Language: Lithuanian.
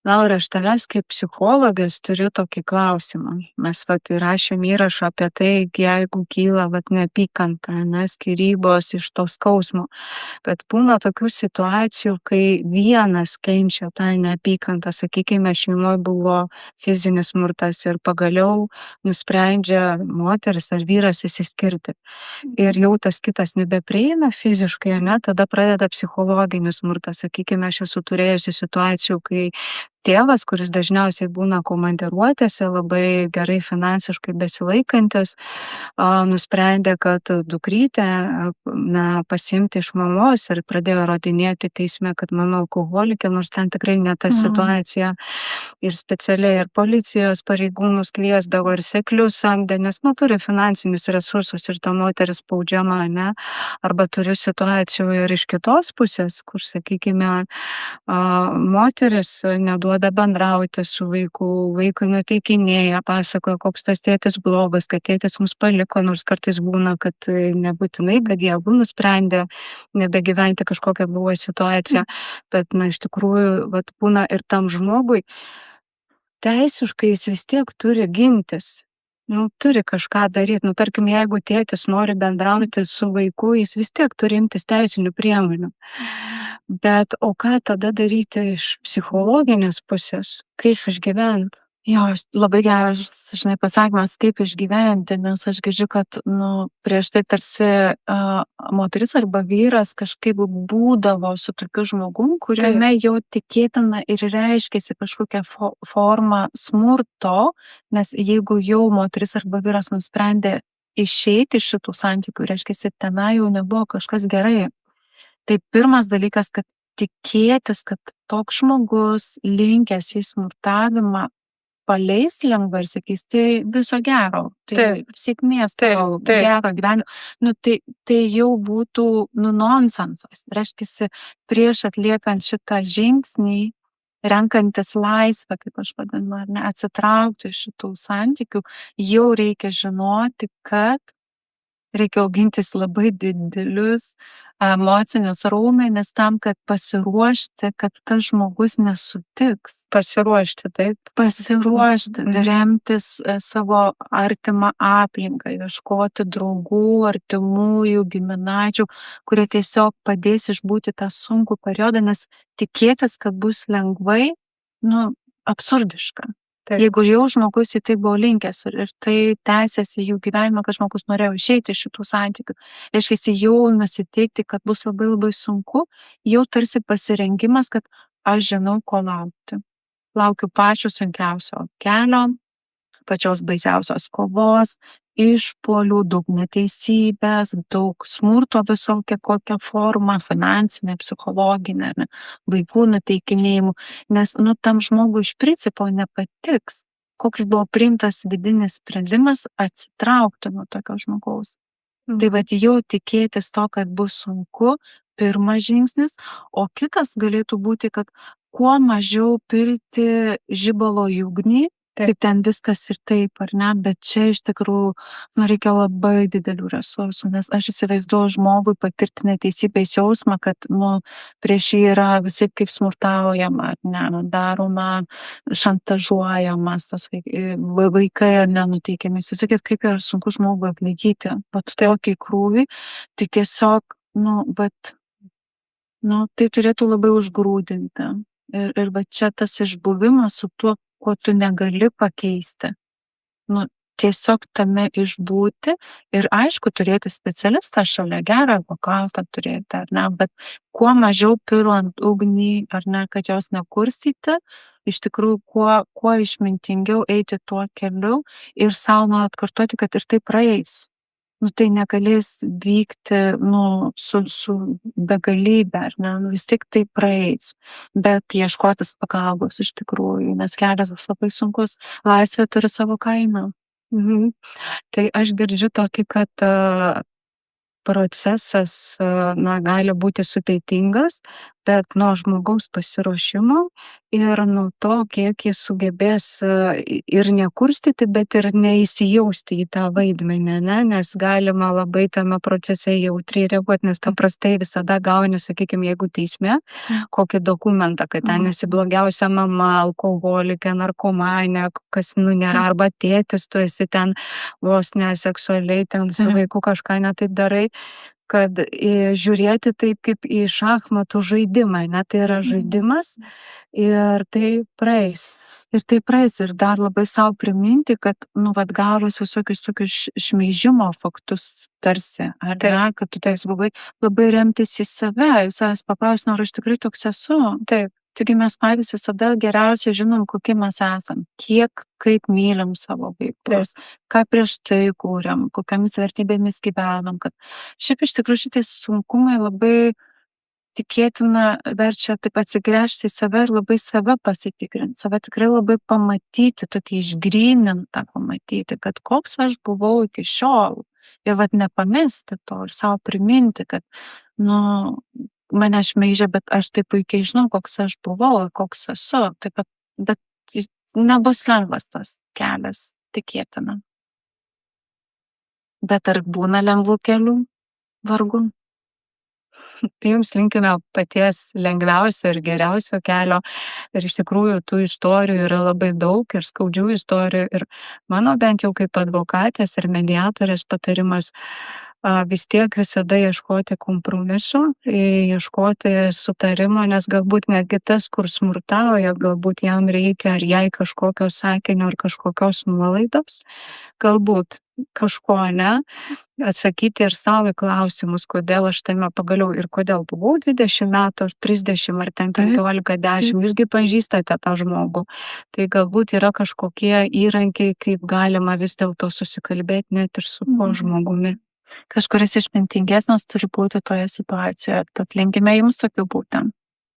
Laura, aš tavęs kaip psichologės turiu tokį klausimą. Mes įrašėm įrašą apie tai, jeigu kyla neapykanta, skyrybos iš to skausmo. Bet būna tokių situacijų, kai vienas kenčia tą neapykantą, sakykime, šeimoje buvo fizinis smurtas ir pagaliau nusprendžia moteris ar vyras išsiskirti. Ir jau tas kitas nebeprieina fiziškai, tada pradeda psichologinis smurtas. Sakykime, aš esu turėjusi situacijų, kai tėvas, kuris dažniausiai būna komandiruotėse, labai gerai finansiškai besilaikantis, nusprendė, kad dukrytę pasiimti iš mamos ir pradėjo įrodinėti teisme, kad mama alkoholikė, nors ten tikrai ne ta situacija. Ir specialiai ir policijos pareigūnus kviesdavo, ir seklius samdė, nes turi finansinius resursus ir ta moteris spaudžiama, ne? Arba turiu situacijų ir iš kitos pusės, kur, sakykime, moteris neduoda bendrauti su vaiku, vaikui nuteikinėja, pasakoja, koks tas tėtis blogas, kad tėtis mus paliko, nors kartais būna, kad nebūtinai, kad jie abu nusprendė nebegyventi, kažkokia buvo situacija, bet, iš tikrųjų, būna ir tam žmogui, teisiškai jis vis tiek turi gintis. Turi kažką daryti. Tarkim, jeigu tėtis nori bendrauti su vaiku, jis vis tiek turi imtis teisinių priemonių. Bet o ką tada daryti iš psichologinės pusės? Kaip išgyventi? Jo, labai geras, pasakymas, kaip išgyventi, nes aš girdžiu, kad, prieš tai tarsi moteris arba vyras kažkaip būdavo su tokiu žmogum, kuriame jau tikėtina ir reiškėsi kažkokia forma smurto, nes jeigu jau moteris arba vyras nusprendė išeiti iš šitų santykių, reiškėsi, tenai jau nebuvo kažkas gerai. Tai pirmas dalykas, kad tikėtis, kad toks žmogus linkęs į smurtavimą paleis lengvai ir sakys, tai viso gero, tai sėkmės, gero gyvenimo. Tai jau būtų nonsensas. Reiškia, prieš atliekant šitą žingsnį, renkantis laisvę, kaip aš vadinu, atsitraukti iš šitų santykių, jau reikia žinoti, kad reikia augintis labai didelius emocinius raumenis tam, kad pasiruošti, kad tas žmogus nesutiks. Pasiruošti, taip. Pasiruošti, remtis savo artimą aplinką, ieškoti draugų, artimųjų, giminaičių, kurie tiesiog padės išbūti tą sunkų periodą, nes tikėtis, kad bus lengvai, absurdiška. Jeigu jau žmogus į tai buvo linkęs ir tai tęsiasi jų gyvenimą, kad žmogus norėjo išeiti iš šitų santykių, reiškia, jau nusiteikti, kad bus labai labai sunku, jau tarsi pasirengimas, kad aš žinau, ko laukti. Laukiu pačio sunkiausio kelio, pačios baisiausios kovos, išpuolių, daug neteisybės, daug smurto visokia kokia forma, finansinė, psichologinė, vaikų nuteikinėjimų, nes tam žmogui iš principo nepatiks, koks buvo priimtas vidinis sprendimas atsitraukti nuo tokio žmogaus. Tai jau tikėtis to, kad bus sunku, pirmas žingsnis, o kitas galėtų būti, kad kuo mažiau pilti žibalo į ugnį, kaip ten viskas ir taip, ar ne, bet čia iš tikrųjų reikia labai didelių resursų, nes aš įsivaizduoju žmogui patirti neteisybės jausmą, kad prieš jį yra visi kaip smurtaujama, ar ne, daroma, šantažuojamas, tas vaikai ar nenuteikiami. Įsivaizduokit, kaip yra sunku žmogui atlaikyti tokį krūvį, tai tiesiog, tai turėtų labai užgrūdinti. Ir čia tas išbuvimas su tuo, ko tu negali pakeisti. Tiesiog tame išbūti ir aišku turėti specialistą šalia, gerą advokatą turėti, ar ne, bet kuo mažiau pilant ugnį, ar ne, kad jos nekurstyti, iš tikrųjų kuo išmintingiau eiti tuo keliu ir savo nuolat kartuoti, kad ir tai praeis. Tai negalės vykti su begalybė, ar ne, vis tik tai praeis, bet ieškotis pagalbos iš tikrųjų, nes kelias bus labai sunkus, laisvė turi savo kainą. Tai aš girdžiu tokį, kad procesas, gali būti sudėtingas, bet nuo žmogaus pasiruošimo ir nuo to, kiek jis sugebės, ir nekurstyti, bet ir neįsijausti į tą vaidmenį, ane, nes galima labai tame procese jautriai reaguot, nes paprastai visada gauni, sakykim, jeigu teisme kokį dokumentą, kad ten esi blogiausia mama, alkoholikė, narkomanė, kas, nėra, arba tėtis, tu esi ten vos ne seksualiai ten su vaiku kažką ne taip darai, kad žiūrėti taip kaip į šachmatų žaidimą, ne, tai yra žaidimas ir tai praeis. Ir tai praeis, ir dar labai savo priminti, kad, vat, gavus visokius tokius šmeižimo faktus tarsi, ar ne, kad tu toks buvai, labai remtis į save, į savęs paklausti, ar aš tikrai toks esu. Taip. Taigi mes patys visada geriausiai žinom, kokie mes esam, kiek, kaip mylim savo vaikus, ką prieš tai kūrėm, kokiamis vertybėmis gyvenam, kad šiaip iš tikrųjų šitie sunkumai labai tikėtina verčia taip atsigręžti į save ir labai save pasitikrinti, save tikrai labai pamatyti, tokį išgrynintą pamatyti, kad koks aš buvau iki šiol ir vat nepamesti to ir savo priminti, kad, mane šmeižia, bet aš taip puikiai žinau, koks aš buvau, koks esu, taip, bet nebus lengvas tas kelias, tikėtina. Bet ar būna lengvų kelių? Vargu. Tai jums linkime paties lengviausio ir geriausio kelio. Ir iš tikrųjų tų istorijų yra labai daug ir skaudžių istorijų. Ir mano bent jau kaip advokatės ir mediatorės patarimas vis tiek visada ieškoti kompromiso, ieškoti sutarimo, nes galbūt netgi tas, kur smurtauja, galbūt jam reikia ar jai kažkokio sakinio ar kažkokios nuolaidos, galbūt kažko, ne, atsakyti ir savo į klausimus, kodėl aš tame pagaliau ir kodėl buvau 20 metų, 30 ar ten 15, 10, jūsgi pažįstate tą žmogų. Tai galbūt yra kažkokie įrankiai, kaip galima vis dėlto susikalbėti net ir su tuo žmogumi. Kažkuris išmintingesnis turi būti toje situacijoje, tad linkime jums tokių būtent.